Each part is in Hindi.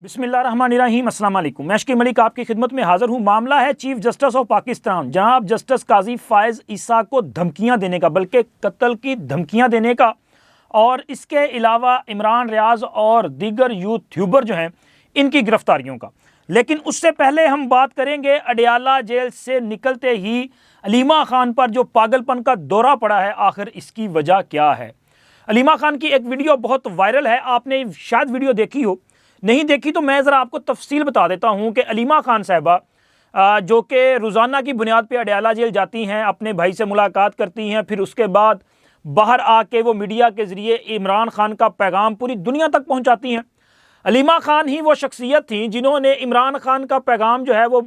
बिस्मिल्लाहिर्रहमानिर्रहीम अस्सलाम वालेकुम। मैं अशकी मलिक आपकी खिदमत में हाजिर हूँ। मामला है चीफ जस्टिस ऑफ पाकिस्तान जनाब जस्टिस काजी फायज ईसा को धमकियाँ देने का, बल्कि कत्ल की धमकियाँ देने का, और इसके अलावा इमरान रियाज और दीगर यूट्यूबर जो हैं इनकी गिरफ्तारियों का। लेकिन उससे पहले हम बात करेंगे अडियाला जेल से निकलते ही अलीमा खान पर जो पागलपन का दौरा पड़ा है, आखिर इसकी वजह क्या है। अलीमा खान की एक वीडियो बहुत वायरल है, आपने शायद वीडियो देखी हो, नहीं देखी तो मैं ज़रा आपको तफसील बता देता हूँ कि अलीमा खान साहिबा जो कि रोज़ाना की बुनियाद पे अडियाला जेल जाती हैं, अपने भाई से मुलाकात करती हैं, फिर उसके बाद बाहर आके वो मीडिया के ज़रिए इमरान खान का पैगाम पूरी दुनिया तक पहुँचाती हैं। अलीमा खान ही वो शख्सियत थी जिन्होंने इमरान खान का पैगाम जो है वो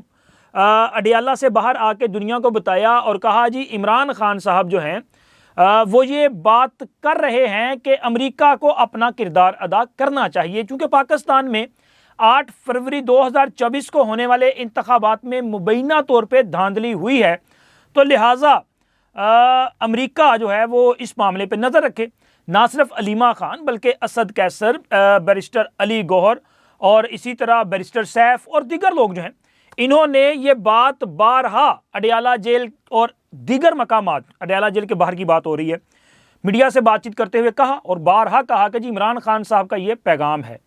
अडियाला से बाहर आके दुनिया को बताया और कहा जी इमरान खान साहब जो हैं वो ये बात कर रहे हैं कि अमेरिका को अपना किरदार अदा करना चाहिए, क्योंकि पाकिस्तान में 8 फरवरी 2024 को होने वाले इंतखाबात में मुबैना तौर पे धांधली हुई है, तो लिहाजा अमेरिका जो है वो इस मामले पे नज़र रखे। ना सिर्फ अलीमा खान बल्कि असद कैसर, बैरिस्टर अली गौहर और इसी तरह बैरिस्टर सैफ और दीगर लोग जो हैं इन्होंने ये बात बारहा अडियाला जेल और दीगर मकामात, अडियाला जेल के बाहर की बात हो रही है, मीडिया से बातचीत करते हुए कहा और बारहा कहा कि जी इमरान खान साहब का ये पैगाम है।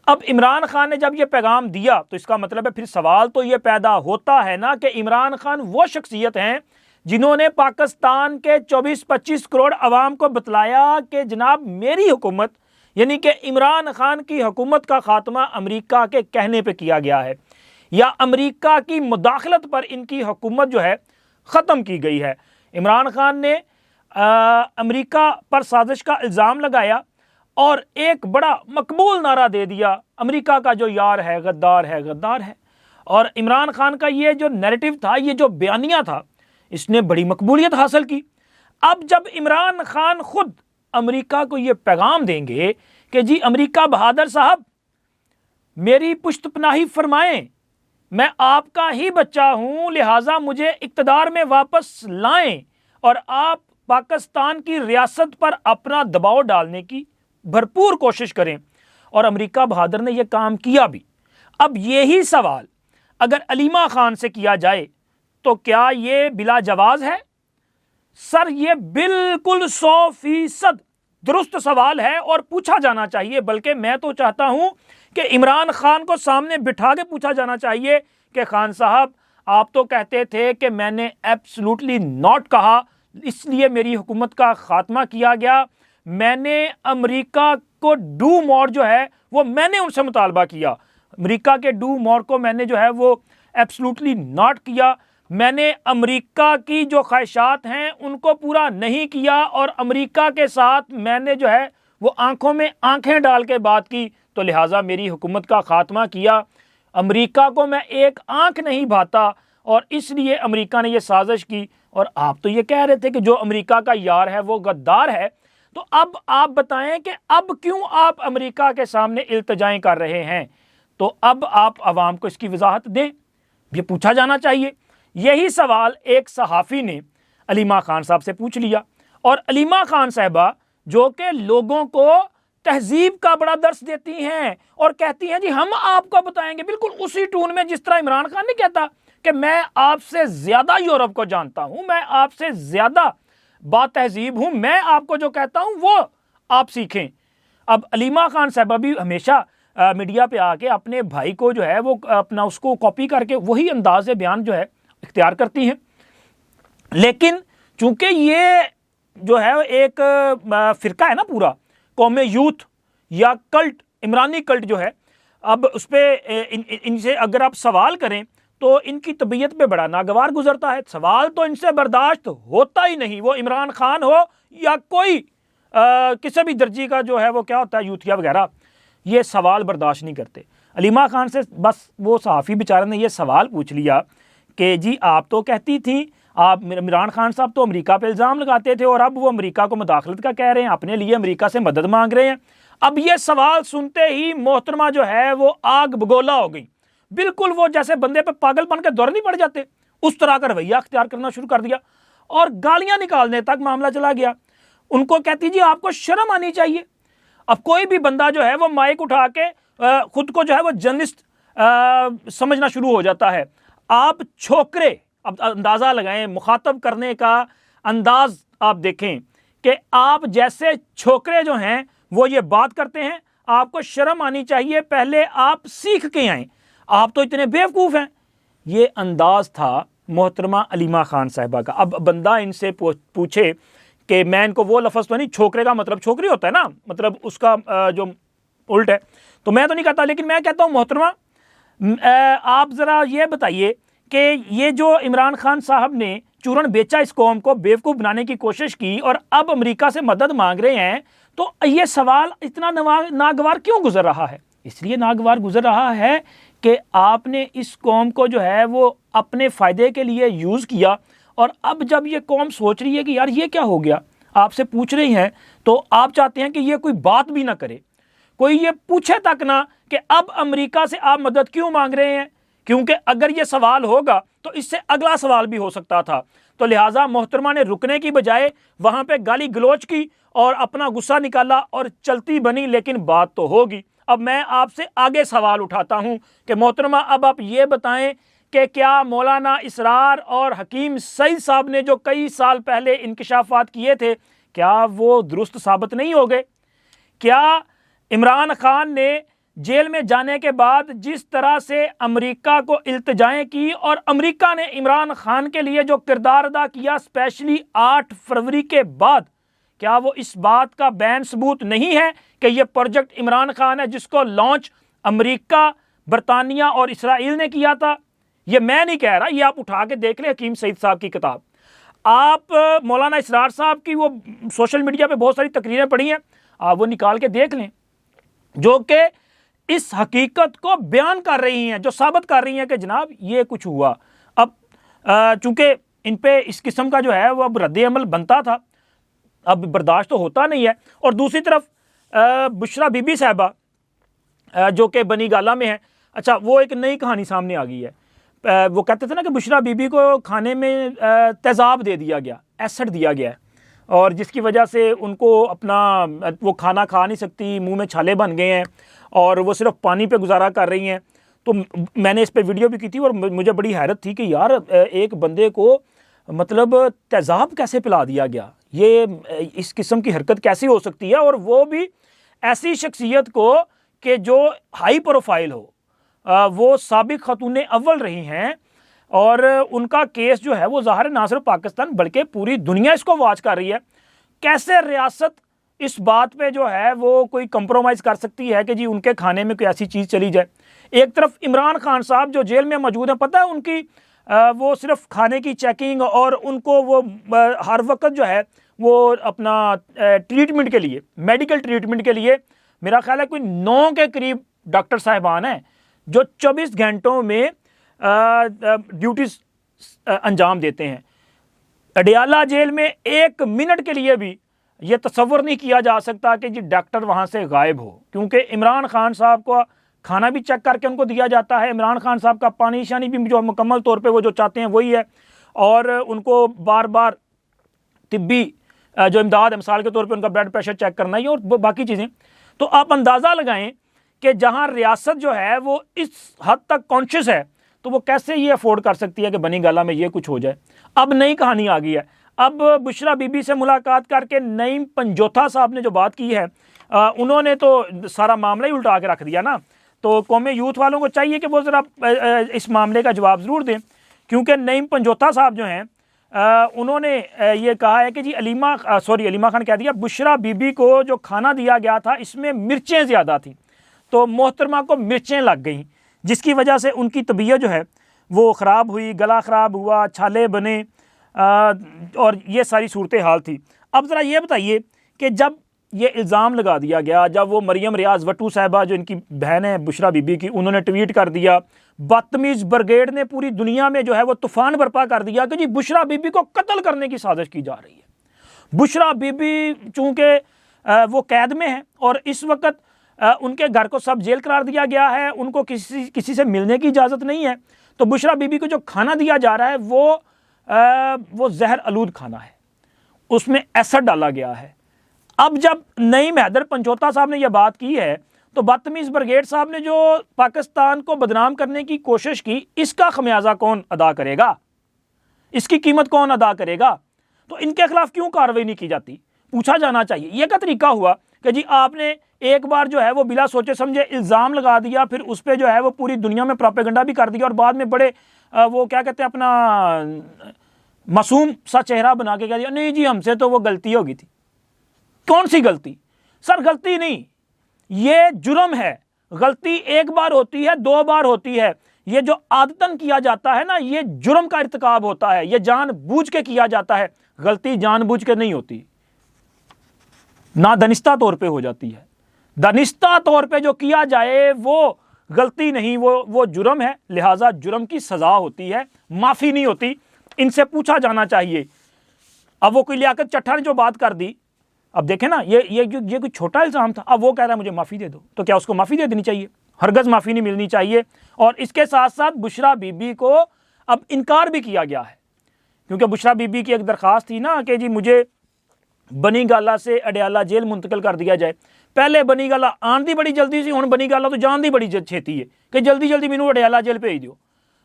अब इमरान खान ने जब ये पैगाम दिया तो इसका मतलब है फिर सवाल तो ये पैदा होता है ना कि इमरान खान वो शख्सियत हैं जिन्होंने पाकिस्तान के 24-25 करोड़ अवाम को बतलाया कि जनाब मेरी हुकूमत यानी कि इमरान खान की हुकूमत का खात्मा अमेरिका के कहने पर किया गया है या अमेरिका की मुदाखलत पर इनकी हुकूमत जो है ख़त्म की गई है। इमरान खान ने अमेरिका पर साजिश का इल्ज़ाम लगाया और एक बड़ा मकबूल नारा दे दिया, अमेरिका का जो यार है गद्दार है, गद्दार है। और इमरान खान का ये जो नैरेटिव था, ये जो बयानिया था, इसने बड़ी मकबूलियत हासिल की। अब जब इमरान खान खुद अमेरिका को ये पैगाम देंगे कि जी अमेरिका बहादुर साहब मेरी पुश्तपनाही फरमाएं, मैं आपका ही बच्चा हूं, लिहाजा मुझे इक़्तिदार में वापस लाएं और आप पाकिस्तान की रियासत पर अपना दबाव डालने की भरपूर कोशिश करें, और अमेरिका बहादुर ने यह काम किया भी। अब यही सवाल अगर अलीमा खान से किया जाए तो क्या ये बिला जवाज है? सर ये बिल्कुल 100% दुरुस्त सवाल है और पूछा जाना चाहिए, बल्कि मैं तो चाहता हूं कि इमरान खान को सामने बिठा के पूछा जाना चाहिए कि खान साहब आप तो कहते थे कि मैंने एब्सोल्युटली नॉट कहा, इसलिए मेरी हुकूमत का खात्मा किया गया, मैंने अमेरिका को डू मोर जो है वो मैंने उनसे मुतालबा किया, अमेरिका के डू मोर को मैंने जो है वो एब्सोल्युटली नॉट किया, मैंने अमेरिका की जो ख्वाहिशात हैं उनको पूरा नहीं किया और अमेरिका के साथ मैंने जो है वो आंखों में आंखें डाल के बात की, तो लिहाजा मेरी हुकूमत का खात्मा किया, अमेरिका को मैं एक आंख नहीं भाता और इसलिए अमेरिका ने यह साजिश की। और आप तो ये कह रहे थे कि जो अमेरिका का यार है वो गद्दार है, तो अब आप बताएं कि अब क्यों आप अमेरिका के सामने इल्तिजाएं कर रहे हैं? तो अब आप अवाम को इसकी वजाहत दें, ये पूछा जाना चाहिए। यही सवाल एक सहाफ़ी ने अलीमा खान साहब से पूछ लिया और अलीमा खान साहबा जो कि लोगों को तहजीब का बड़ा दर्स देती हैं और कहती हैं जी हम आपको बताएंगे, बिल्कुल उसी टून में जिस तरह इमरान खान ने कहता कि मैं आपसे ज़्यादा यूरोप को जानता हूं, मैं आपसे ज़्यादा बा तहजीब हूं, मैं आपको जो कहता हूं वो आप सीखें। अब अलीमा खान साहबा भी हमेशा मीडिया पे आके अपने भाई को जो है वो अपना उसको कॉपी करके वही अंदाज बयान जो है इख्तियार करती हैं, लेकिन चूंकि ये जो है एक फ़िरका है ना पूरा कौम यूथ या कल्ट, इमरानी कल्ट जो है, अब उस पर इनसे अगर आप सवाल करें तो इनकी तबीयत पे बड़ा नागवार गुजरता है, सवाल तो इनसे बर्दाश्त होता ही नहीं, वो इमरान खान हो या कोई किसी भी दर्जी का जो है वो क्या होता है यूथिया वगैरह, ये सवाल बर्दाश्त नहीं करते। अलीमा खान से बस वो सहाफ़ी बेचारे ने ये सवाल पूछ लिया कि जी आप तो कहती थी, आप इमरान खान साहब तो अमेरिका पे इल्ज़ाम लगाते थे और अब वो अमेरिका को मुदाखलत का कह रहे हैं, अपने लिए अमेरिका से मदद मांग रहे हैं। अब ये सवाल सुनते ही मोहतरमा जो है वो आग बगोला हो गई, बिल्कुल वो जैसे बंदे पे पागलपन के दौर नहीं पड़ जाते उस तरह का रवैया अख्तियार करना शुरू कर दिया और गालियां निकालने तक मामला चला गया। उनको कहती जी आपको शर्म आनी चाहिए। अब कोई भी बंदा जो है वो माइक उठा के खुद को जो है वो जर्नलिस्ट समझना शुरू हो जाता है। आप छोकरे, अब अंदाज़ा लगाएं, मुखातब करने का अंदाज आप देखें कि आप जैसे छोकरे जो हैं वो ये बात करते हैं। आपको शर्म आनी चाहिए, पहले आप सीख के आएँ, आप तो इतने बेवकूफ़ हैं। ये अंदाज़ था मोहतरमा अलीमा खान साहिबा का। अब बंदा इनसे पूछे कि मैं इनको वो लफ्ज़ तो नहीं, छोकरे का मतलब छोकरी होता है ना, मतलब उसका जो उल्ट है, तो मैं तो नहीं कहता, लेकिन मैं कहता हूँ मोहतरमा आप ज़रा ये बताइए कि ये जो इमरान खान साहब ने चूरन बेचा, इस कौम को बेवकूफ़ बनाने की कोशिश की और अब अमेरिका से मदद मांग रहे हैं, तो ये सवाल इतना नागवार क्यों गुजर रहा है? इसलिए नागवार गुजर रहा है कि आपने इस कौम को जो है वो अपने फ़ायदे के लिए यूज़ किया, और अब जब ये कौम सोच रही है कि यार ये क्या हो गया, आपसे पूछ रही हैं, तो आप चाहते हैं कि ये कोई बात भी ना करे, कोई ये पूछे तक ना कि अब अमेरिका से आप मदद क्यों मांग रहे हैं, क्योंकि अगर ये सवाल होगा तो इससे अगला सवाल भी हो सकता था। तो लिहाजा मोहतरमा ने रुकने की बजाय वहाँ पे गाली गलोच की और अपना गुस्सा निकाला और चलती बनी, लेकिन बात तो होगी। अब मैं आपसे आगे सवाल उठाता हूँ कि मोहतरमा अब आप ये बताएं कि क्या मौलाना इसरार और हकीम सईद साहब ने जो कई साल पहले इंकशाफात किए थे, क्या वो दुरुस्त साबित नहीं हो गए? क्या इमरान खान ने जेल में जाने के बाद जिस तरह से अमेरिका को इल्तिजाएं की और अमेरिका ने इमरान खान के लिए जो किरदार अदा किया, स्पेशली 8 फरवरी के बाद, क्या वो इस बात का बैन सबूत नहीं है कि ये प्रोजेक्ट इमरान खान है जिसको लॉन्च अमेरिका, बरतानिया और इसराइल ने किया था? ये मैं नहीं कह रहा, ये आप उठा के देख लें हकीम सईद साहब की किताब। आप मौलाना इसरार साहब की वो सोशल मीडिया पे बहुत सारी तकरीरें पढ़ी हैं, आप वो निकाल के देख लें, जो कि इस हकीकत को बयान कर रही हैं, जो साबित कर रही हैं कि जनाब ये कुछ हुआ। अब चूंकि इन पे इस किस्म का जो है वो अब रद्द अमल बनता था, अब बर्दाश्त तो होता नहीं है। और दूसरी तरफ बुशरा बीबी साहिबा जो कि बनी गाला में है, अच्छा वो एक नई कहानी सामने आ गई है। वो कहते थे ना कि बुशरा बीबी को खाने में तेज़ाब दे दिया गया, एसिड दिया गया है, और जिसकी वजह से उनको अपना वो खाना खा नहीं सकती, मुंह में छाले बन गए हैं और वो सिर्फ पानी पे गुजारा कर रही हैं। तो मैंने इस पे वीडियो भी की थी और मुझे बड़ी हैरत थी कि यार एक बंदे को मतलब तेज़ाब कैसे पिला दिया गया, ये इस किस्म की हरकत कैसी हो सकती है, और वो भी ऐसी शख्सियत को कि जो हाई प्रोफाइल हो, वो साबिक खतून अव्वल रही हैं, और उनका केस जो है वो ज़ाहिर ना सिर्फ पाकिस्तान बल्कि पूरी दुनिया इसको वॉच कर रही है। कैसे रियासत इस बात पे जो है वो कोई कंप्रोमाइज़ कर सकती है कि जी उनके खाने में कोई ऐसी चीज़ चली जाए? एक तरफ इमरान खान साहब जो जेल में मौजूद हैं, पता है उनकी वो सिर्फ खाने की चेकिंग, और उनको वो हर वक्त जो है वो अपना ट्रीटमेंट के लिए, मेडिकल ट्रीटमेंट के लिए, मेरा ख्याल है कोई 9 के करीब डॉक्टर साहिबान हैं जो 24 घंटों में ड्यूटीज अंजाम देते हैं। अडियाला जेल में 1 मिनट के लिए भी ये तसव्वुर नहीं किया जा सकता कि जी डॉक्टर वहाँ से गायब हो, क्योंकि इमरान खान साहब को खाना भी चेक करके उनको दिया जाता है, इमरान खान साहब का पानी शानी भी जो मुकम्मल तौर पे वो जो चाहते हैं वही है, और उनको बार बार तिब्बी जो इमदाद है, मिसाल के तौर पे उनका ब्लड प्रेशर चेक करना ही और बाकी चीज़ें। तो आप अंदाज़ा लगाएं कि जहाँ रियासत जो है वो इस हद तक कॉन्शियस है, तो वो कैसे ये अफोर्ड कर सकती है कि बनी गाला में ये कुछ हो जाए। अब नई कहानी आ गई है। अब बुशरा बीबी से मुलाकात करके नईम पंजोथा साहब ने जो बात की है, उन्होंने तो सारा मामला ही उल्टा के रख दिया ना। तो कौमी यूथ वालों को चाहिए कि वो ज़रा इस मामले का जवाब ज़रूर दें, क्योंकि नईम पंजोथा साहब जो हैं उन्होंने ये कहा है कि जी अलीमा खान कह दिया, बुशरा बीबी को जो खाना दिया गया था इसमें मिर्चें ज़्यादा थी, तो मोहतरमा को मिर्चें लग गई, जिसकी वजह से उनकी तबीयत जो है वो ख़राब हुई, गला ख़राब हुआ, छाले बने, और ये सारी सूरत हाल थी। अब ज़रा ये बताइए कि जब ये इल्ज़ाम लगा दिया गया, जब वो मरियम रियाज वट्टू साहिबा जो इनकी बहन है बुशरा बीबी की, उन्होंने ट्वीट कर दिया, बदतमीज़ ब्रिगेड ने पूरी दुनिया में जो है वो तूफ़ान बर्पा कर दिया कि जी बुशरा बीबी को कत्ल करने की साजिश की जा रही है। बुशरा बीबी चूँकि वो कैद में है और इस वक्त उनके घर को सब जेल करार दिया गया है, उनको किसी से मिलने की इजाज़त नहीं है, तो बुशरा बीबी को जो खाना दिया जा रहा है वो जहर आलूद खाना है, उसमें एसिड डाला गया है। अब जब नईम हैदर पंजोता साहब ने यह बात की है, तो बदतमीज ब्रिगेड साहब ने जो पाकिस्तान को बदनाम करने की कोशिश की, इसका खमियाजा कौन अदा करेगा, इसकी कीमत कौन अदा करेगा? तो इनके खिलाफ क्यों कार्रवाई नहीं की जाती, पूछा जाना चाहिए। यह का तरीका हुआ कि जी आपने एक बार जो है वो बिला सोचे समझे इल्ज़ाम लगा दिया, फिर उस पर जो है वो पूरी दुनिया में प्रोपेगेंडा भी कर दिया और बाद में बड़े वो क्या कहते हैं अपना मासूम सा चेहरा बना के कह दिया नहीं जी हमसे तो वो गलती हो गई थी। कौन सी गलती? सर गलती नहीं, ये जुर्म है। गलती एक बार होती है, दो बार होती है, ये जो आदतन किया जाता है ना, ये जुर्म का इर्तिकाब होता है, ये जानबूझ के किया जाता है। गलती जानबूझ के नहीं होती, ना दानिस्ता तौर पे हो जाती है। दानिस्ता तौर पे जो किया जाए वो गलती नहीं, वो जुर्म है, लिहाजा जुर्म की सजा होती है, माफी नहीं होती। इनसे पूछा जाना चाहिए। अब वो कोई लियाकत चट्टा ने जो बात कर दी, अब देखें ना, ये कोई छोटा इल्जाम था, अब वो कह रहा है मुझे माफी दे दो, तो क्या उसको माफी दे देनी चाहिए? हरगज माफी नहीं मिलनी चाहिए। और इसके साथ साथ बुशरा बीबी को अब इनकार भी किया गया है, क्योंकि बुशरा बीबी की एक दरखास्त थी ना कि जी मुझे बनी गाला से अडियाला जेल मुंतकिल कर दिया जाए। पहले बनी गाला आन दी बड़ी जल्दी सी, हुण बनी गाला तो जान दी बड़ी छेती है कि जल्दी जल्दी मैनू अडियाला जेल भेज दो।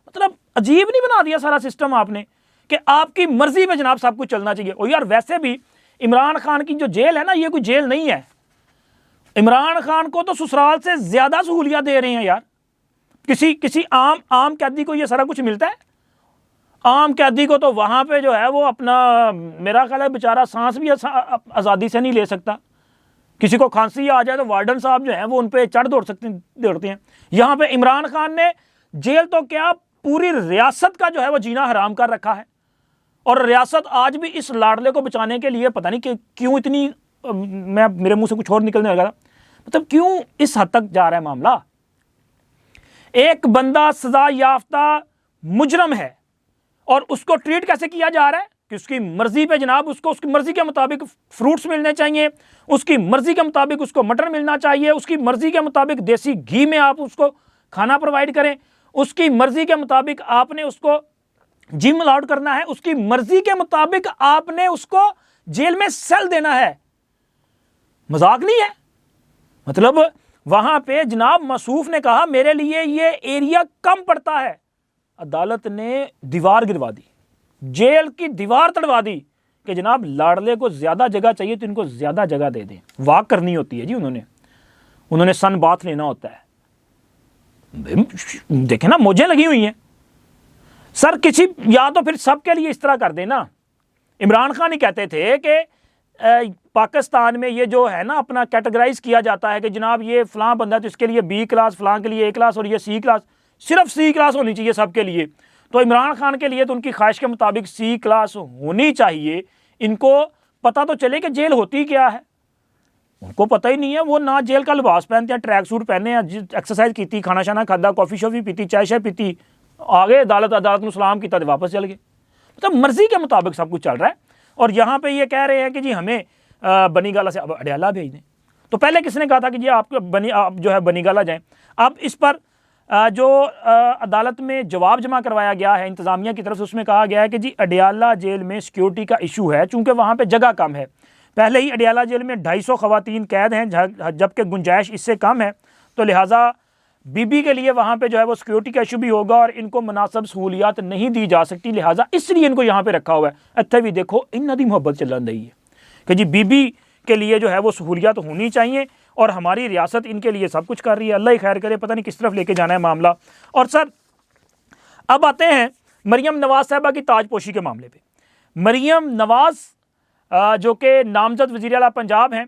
मतलब अजीब नहीं बना दिया सारा सिस्टम आपने कि आपकी मर्जी पे जनाब सब कुछ चलना चाहिए। और यार वैसे भी इमरान खान की जो जेल है ना, ये कोई जेल नहीं है। इमरान खान को तो ससुराल से ज्यादा सहूलियत दे रहे हैं यार। किसी आम कैदी को ये सारा कुछ मिलता है? आम कैदी को तो वहां पे जो है वो अपना, मेरा ख्याल है बेचारा सांस भी आज़ादी से नहीं ले सकता। किसी को खांसी आ जाए तो वार्डन साहब जो है वो उन पे चढ़ दौड़ते हैं। यहाँ पे इमरान खान ने जेल तो क्या पूरी रियासत का जो है वो जीना हराम कर रखा है। और रियासत आज भी इस लाडले को बचाने के लिए पता नहीं कि क्यों इतनी, मेरे मुंह से कुछ और निकलने लगा, मतलब क्यों इस हद तक जा रहा है मामला। एक बंदा सजा याफ्ता मुजरम है और उसको ट्रीट कैसे किया जा रहा है कि उसकी मर्जी पे जनाब उसको उसकी मर्जी के मुताबिक फ्रूट्स मिलने चाहिए, उसकी मर्जी के मुताबिक उसको मटर मिलना चाहिए, उसकी मर्जी के मुताबिक देसी घी में आप उसको खाना प्रोवाइड करें, उसकी मर्जी के मुताबिक आपने उसको जिम अलाउड करना है, उसकी मर्जी के मुताबिक आपने उसको जेल में सेल देना है। मजाक नहीं है। मतलब वहां पे जनाब मसूफ ने कहा मेरे लिए ये एरिया कम पड़ता है, अदालत ने दीवार गिरवा दी, जेल की दीवार तड़वा दी कि जनाब लाडले को ज्यादा जगह चाहिए तो इनको ज्यादा जगह दे दें। वाक करनी होती है जी, उन्होंने सन बाथ लेना होता है। देखे ना मौजें लगी हुई हैं सर। किसी या तो फिर सबके लिए इस तरह कर देना। इमरान खान ही कहते थे कि पाकिस्तान में ये जो है ना अपना कैटेगराइज किया जाता है कि जनाब ये फलां बंदा तो इसके लिए बी क्लास, फलां के लिए ए क्लास और ये सी क्लास, सिर्फ सी क्लास होनी चाहिए सबके लिए। तो इमरान खान के लिए तो उनकी ख्वाहिश के मुताबिक सी क्लास होनी चाहिए। इनको पता तो चले कि जेल होती क्या है, उनको पता ही नहीं है। वो ना जेल का लिबास पहनते हैं, ट्रैक सूट पहने हैं, एक्सरसाइज की, खाना शाना खादा, कॉफ़ी शॉफ़ी पीती, चाय शाय पीती, आगे अदालत में सलाम किया, वापस चल गए। मतलब मर्जी के मुताबिक सब कुछ चल रहा है। और यहाँ पे ये कह रहे हैं कि जी हमें बनी गाला से अब अडियाला भेज दें। तो पहले किसने कहा था कि जी आप जो है बनी गाला जाएं। अब इस पर जो अदालत में जवाब जमा करवाया गया है इंतज़ामिया की तरफ से, उसमें कहा गया है कि जी अडियाला जेल में सिक्योरिटी का इशू है, चूँकि वहाँ पर जगह कम है। पहले ही अडियाला जेल में 250 ख़वातीन कैद हैं, जबकि गुंजाइश इससे कम है। तो लिहाजा बीबी के लिए वहाँ पे जो है वो सिक्योरिटी का इशू भी होगा और इनको मुनासिब सहूलियात नहीं दी जा सकती, लिहाजा इसलिए इनको यहाँ पे रखा हुआ है। इत्थे भी देखो इन्ना दी मोहब्बत चलन रही है कि जी बीबी के लिए जो है वो सहूलियात होनी चाहिए और हमारी रियासत इनके लिए सब कुछ कर रही है। अल्लाह ही खैर करे, पता नहीं किस तरफ लेके जाना है मामला। और सर अब आते हैं मरियम नवाज साहबा की ताजपोशी के मामले पर। मरियम नवाज जो कि नामजद वज़ीर आला पंजाब हैं,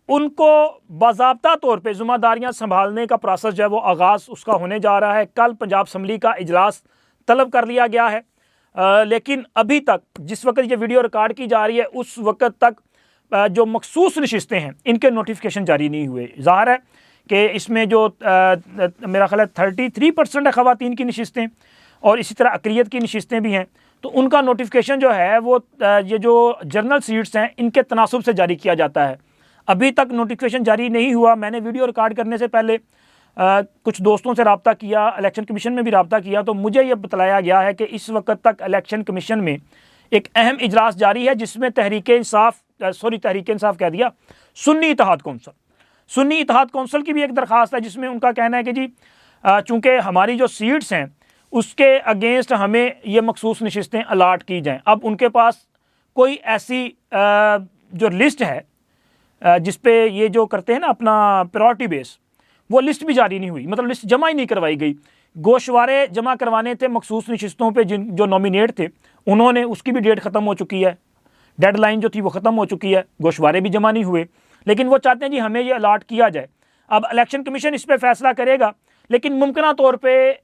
उनको बाज़ाब्ता तौर पे ज़िम्मेदारियां संभालने का प्रोसेस जो है वो आगाज़ उसका होने जा रहा है। कल पंजाब असम्बली का इजलास तलब कर लिया गया है, लेकिन अभी तक जिस वक्त ये वीडियो रिकॉर्ड की जा रही है उस वक्त तक जो मखसूस नशिस्तें हैं इनके नोटिफिकेशन जारी नहीं हुए। ज़ाहिर है कि इसमें जो मेरा ख्याल है 33% है ख़वातीन की नशिस्तें और इसी तरह अक़लियत की नशिस्तें भी हैं, तो उनका नोटिफिकेशन जो है वो ये जो जनरल सीट्स हैं इनके तनासुब से जारी किया जाता है। अभी तक नोटिफिकेशन जारी नहीं हुआ। मैंने वीडियो रिकॉर्ड करने से पहले कुछ दोस्तों से रब्ता किया, इलेक्शन कमीशन में भी रब्ता किया, तो मुझे ये बतलाया गया है कि इस वक्त तक इलेक्शन कमीशन में एक अहम इजलास जारी है जिसमें तहरीक इंसाफ कह दिया, सुन्नी इत्तेहाद कौंसल, सुन्नी इत्तेहाद कौंसिल की भी एक दरख्वास्त है जिसमें उनका कहना है कि जी चूँकि हमारी जो सीट्स हैं उसके अगेंस्ट हमें ये मखसूस नशिस्तें अलाट की जाएँ। अब उनके पास कोई ऐसी जो लिस्ट है जिस पे ये जो करते हैं ना अपना प्रायोरिटी बेस, वो लिस्ट भी जारी नहीं हुई, मतलब लिस्ट जमा ही नहीं करवाई गई। गोशवारे जमा करवाने थे मखसूस नशिस्तों पे जो नॉमिनेट थे उन्होंने, उसकी भी डेट ख़त्म हो चुकी है, डेडलाइन जो थी वो ख़त्म हो चुकी है, गोशवारे भी जमा नहीं हुए, लेकिन वो चाहते हैं जी हमें ये अलाट किया जाए। अब इलेक्शन कमीशन इस पर फैसला करेगा, लेकिन मुमकिन तौर पर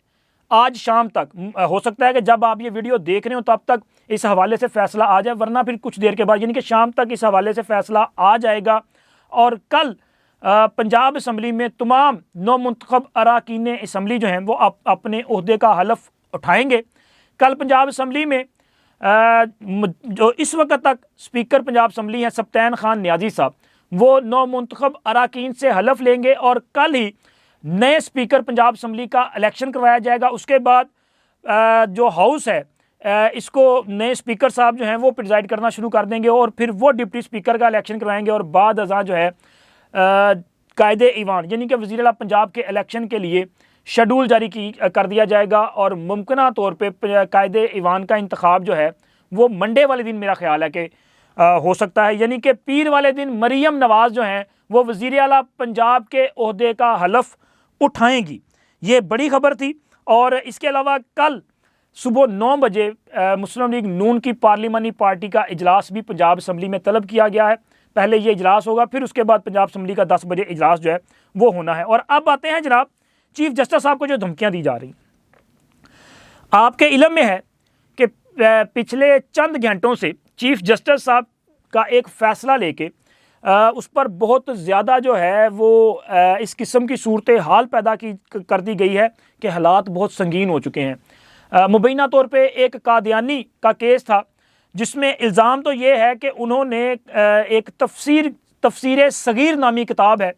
आज शाम तक, हो सकता है कि जब आप ये वीडियो देख रहे हो तब तक इस हवाले से फ़ैसला आ जाए, वरना फिर कुछ देर के बाद यानी कि शाम तक इस हवाले से फ़ैसला आ जाएगा। और कल पंजाब असम्बली में तमाम नौमुंतखब अरकान असम्बली जो हैं वो अपने ओहदे का हलफ उठाएंगे। कल पंजाब असम्बली में जो इस वक्त तक स्पीकर पंजाब असम्बली हैं सब्तैन खान नियाजी साहब, वो नौमुंतखब अरकान से हलफ लेंगे और कल ही नए स्पीकर पंजाब असम्बली का इलेक्शन करवाया जाएगा। उसके बाद जो हाउस है इसको नए स्पीकर साहब जो हैं वो प्रिजाइड करना शुरू कर देंगे और फिर वो डिप्टी स्पीकर का इलेक्शन करवाएंगे और बाद अज़ां जो है कायदे ईवान यानी कि वज़ीर आला पंजाब के इलेक्शन के लिए शेड्यूल जारी कर दिया जाएगा और मुमकिन तौर पे कायदे ईवान का इंतखाब जो है वो मंडे वाले दिन मेरा ख्याल है कि हो सकता है, यानी कि पीर वाले दिन मरीम नवाज़ जो हैं वो वज़ीर आला पंजाब के ओहदे का हलफ उठाएंगी। ये बड़ी खबर थी। और इसके अलावा कल सुबह 9 बजे मुस्लिम लीग नून की पार्लिमानी पार्टी का इजलास भी पंजाब असम्बली में तलब किया गया है। पहले ये इजलास होगा, फिर उसके बाद पंजाब असम्बली का 10 बजे इजलास जो है वो होना है। और अब आते हैं जनाब चीफ जस्टिस साहब को जो धमकियाँ दी जा रही, आपके इल्म में है कि पिछले चंद घंटों से चीफ जस्टिस साहब का एक फ़ैसला लेके उस पर बहुत ज़्यादा जो है वो इस किस्म की सूरत हाल पैदा कर दी गई है कि हालात बहुत संगीन हो चुके हैं। मुबैना तौर पे एक कादियानी का केस था जिसमें इल्ज़ाम तो ये है कि उन्होंने एक तफसीर सगीर नामी किताब है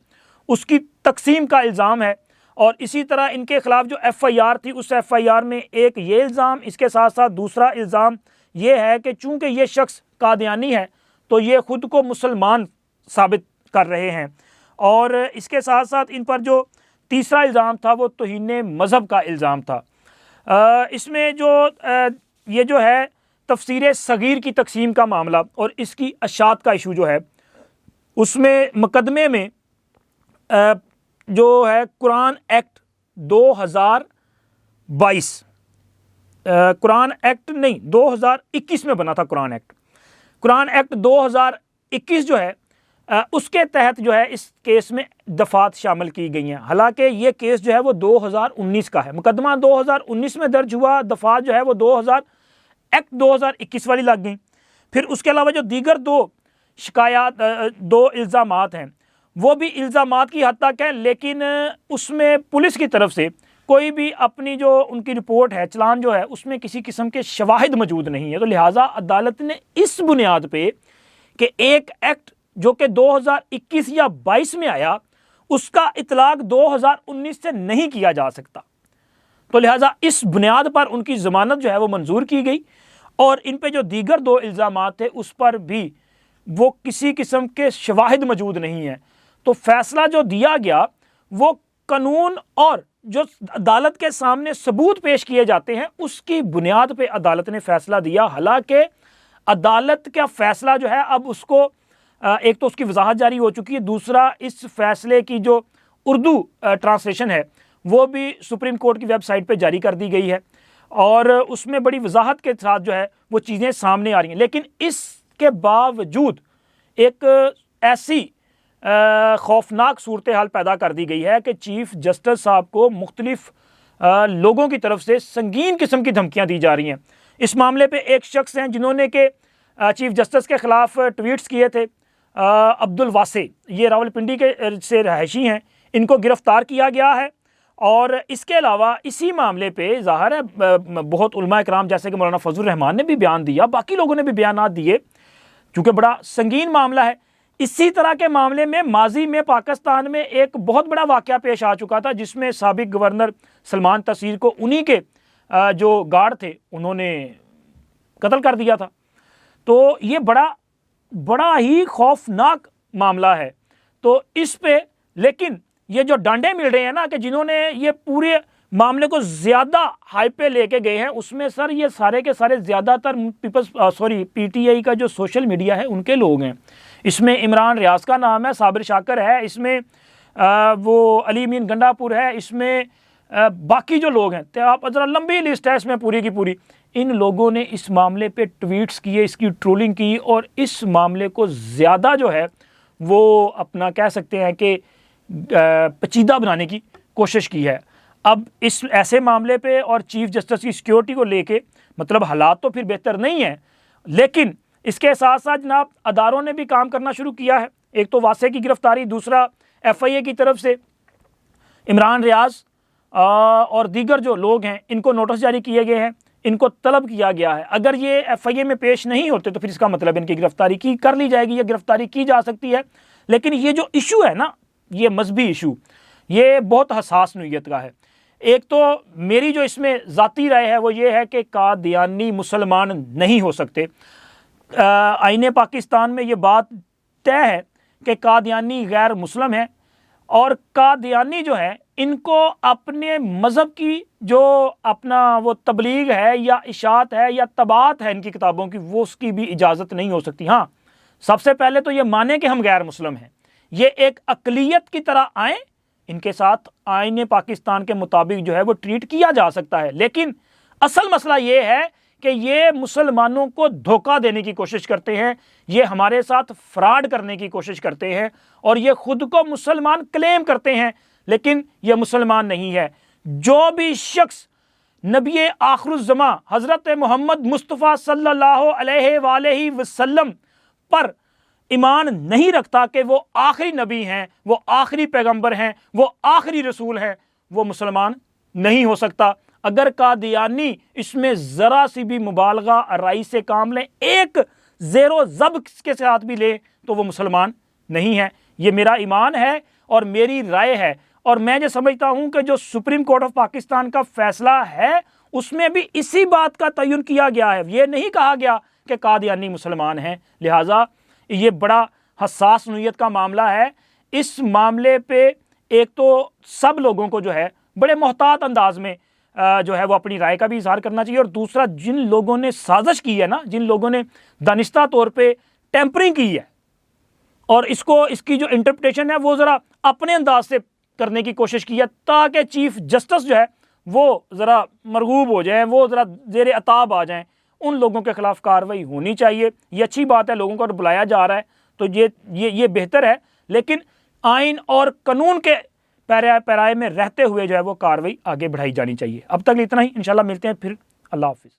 उसकी तकसीम का इल्ज़ाम है और इसी तरह इनके ख़िलाफ़ जो FIR थी उस FIR में एक ये इल्ज़ाम, इसके साथ साथ दूसरा इल्ज़ाम ये है कि चूँकि ये शख्स कादियानी है तो ये ख़ुद को मुसलमान साबित कर रहे हैं। और इसके साथ साथ इन पर जो तीसरा इल्ज़ाम था वो तौहीन मज़हब का इल्ज़ाम था। इसमें जो ये जो है तफसीर सगीर की तकसीम का मामला और इसकी अशात का इशू जो है उसमें मुकदमे में जो है कुरान एक्ट 2022 कुरान एक्ट नहीं 2021 में बना था कुरान एक्ट 2021 जो है उसके तहत जो है इस केस में दफ़ात शामिल की गई हैं। हालांकि ये केस जो है वो 2019 का है, मुकदमा 2019 में दर्ज हुआ, दफ़ात जो है वो 2021 वाली लग गई। फिर उसके अलावा जो दीगर दो इल्ज़ामात हैं वो भी इल्ज़ामात की हद तक हैं, लेकिन उसमें पुलिस की तरफ से कोई भी अपनी जो उनकी रिपोर्ट है चलान जो है उसमें किसी किस्म के शवाहिद मौजूद नहीं है। तो लिहाजा अदालत ने इस बुनियाद पे कि एक एक्ट जो कि 2021 या 22 में आया उसका इतलाक 2019 से नहीं किया जा सकता, तो लिहाजा इस बुनियाद पर उनकी ज़मानत जो है वो मंजूर की गई और इन पे जो दीगर दो इल्ज़ामात थे उस पर भी वो किसी किस्म के शवाहिद मौजूद नहीं है। तो फैसला जो दिया गया वो कानून और जो अदालत के सामने सबूत पेश किए जाते हैं उसकी बुनियाद पे अदालत ने फैसला दिया। हालांकि अदालत का फैसला जो है अब उसको एक तो उसकी वजाहत जारी हो चुकी है, दूसरा इस फैसले की जो उर्दू ट्रांसलेशन है वो भी सुप्रीम कोर्ट की वेबसाइट पे जारी कर दी गई है और उसमें बड़ी वजाहत के साथ जो है वो चीज़ें सामने आ रही हैं। लेकिन इसके बावजूद एक ऐसी खौफनाक सूरत हाल पैदा कर दी गई है कि चीफ जस्टिस साहब को मुख्तलिफ लोगों की तरफ से संगीन किस्म की धमकियाँ दी जा रही हैं। इस मामले पर एक शख्स हैं जिन्होंने के चीफ जस्टिस के ख़िलाफ़ ट्वीट्स किए थे, अब्दुल वासे, ये रावलपिंडी के से रहायशी हैं, इनको गिरफ़्तार किया गया है। और इसके अलावा इसी मामले पे ज़ाहिर है बहुत उलमा इकराम जैसे कि मौलाना फजलुर रहमान ने भी बयान दिया, बाकी लोगों ने भी बयान दिए, क्योंकि बड़ा संगीन मामला है। इसी तरह के मामले में माजी में पाकिस्तान में एक बहुत बड़ा वाक़या पेश आ चुका था जिसमें साबिक गवर्नर सलमान तसीर को उन्हीं के जो गार्ड थे उन्होंने कत्ल कर दिया था। तो ये बड़ा ही खौफनाक मामला है। तो इस पे लेकिन ये जो डांडे मिल रहे हैं ना कि जिन्होंने ये पूरे मामले को ज़्यादा हाई पे लेके गए हैं, उसमें सर ये सारे के सारे ज़्यादातर पीटीआई का जो सोशल मीडिया है उनके लोग हैं। इसमें इमरान रियाज का नाम है, साबिर शाकर है, इसमें वो अली मीन गंडापुर है, इसमें बाकी जो लोग हैं, तो आप ज़रा लंबी लिस्ट है इसमें पूरी की पूरी। इन लोगों ने इस मामले पे ट्वीट्स किए, इसकी ट्रोलिंग की और इस मामले को ज़्यादा जो है वो अपना कह सकते हैं कि पेचीदा बनाने की कोशिश की है। अब इस ऐसे मामले पे और चीफ जस्टिस की सिक्योरिटी को लेके मतलब हालात तो फिर बेहतर नहीं है, लेकिन इसके साथ साथ जनाब अदारों ने भी काम करना शुरू किया है। एक तो वासे की गिरफ्तारी, दूसरा FIA की तरफ से इमरान रियाज और दीगर जो लोग हैं इनको नोटिस जारी किए गए हैं, इनको तलब किया गया है। अगर ये FIA में पेश नहीं होते तो फिर इसका मतलब इनकी गिरफ्तारी की कर ली जाएगी या गिरफ्तारी की जा सकती है। लेकिन ये जो इशू है ना, ये मजहबी इशू, ये बहुत हसास नौइयत का है। एक तो मेरी जो इसमें ज़ाती राय है वो ये है कि कादियानी मुसलमान नहीं हो सकते। आईने पाकिस्तान में ये बात तय है कि कादियानी गैर मुस्लिम है और कादियानी जो है इनको अपने मज़हब की जो अपना वो तबलीग है या इशात है या तबात है इनकी किताबों की, वो उसकी भी इजाज़त नहीं हो सकती। हाँ, सबसे पहले तो ये माने कि हम गैर मुस्लिम हैं, ये एक अक़लियत की तरह आए, इनके साथ आईने पाकिस्तान के मुताबिक जो है वो ट्रीट किया जा सकता है। लेकिन असल मसला ये है कि ये मुसलमानों को धोखा देने की कोशिश करते हैं, ये हमारे साथ फ्रॉड करने की कोशिश करते हैं और ये खुद को मुसलमान क्लेम करते हैं, लेकिन ये मुसलमान नहीं है। जो भी शख्स नबी आखिरुज़्ज़मा हज़रत मोहम्मद मुस्तफ़ा सल्लल्लाहु अलैहि वसल्लम पर ईमान नहीं रखता कि वो आखिरी नबी हैं, वो आखिरी पैगंबर हैं, वो आखिरी रसूल हैं, वो मुसलमान नहीं हो सकता। अगर कादियानी इसमें ज़रा सी भी मुबालगा आराई से काम लें, एक ज़ेरो ज़ब के साथ भी ले, तो वो मुसलमान नहीं है। ये मेरा ईमान है और मेरी राय है। और मैं जो समझता हूँ कि जो सुप्रीम कोर्ट ऑफ पाकिस्तान का फैसला है उसमें भी इसी बात का तयन किया गया है। ये नहीं कहा गया कि कादियानी मुसलमान हैं। लिहाजा ये बड़ा हसास नौइयत का मामला है। इस मामले पे एक तो सब लोगों को जो है बड़े मोहतात अंदाज में जो है वो अपनी राय का भी इजहार करना चाहिए, और दूसरा जिन लोगों ने साजिश की है ना, जिन लोगों ने दानिस्ता तौर पे टेम्परिंग की है और इसकी जो इंटरप्रिटेशन है वो ज़रा अपने अंदाज से करने की कोशिश की है ताकि चीफ जस्टिस जो है वो ज़रा मरगूब हो जाए, वो ज़रा ज़ेर अताब आ जाएं, उन लोगों के खिलाफ कार्रवाई होनी चाहिए। ये अच्छी बात है, लोगों को बुलाया जा रहा है तो ये बेहतर है, लेकिन आइन और कानून के पैराए में रहते हुए जो है वो कार्रवाई आगे बढ़ाई जानी चाहिए। अब तक इतना ही, इंशाल्लाह मिलते हैं फिर। अल्लाह हाफिज़।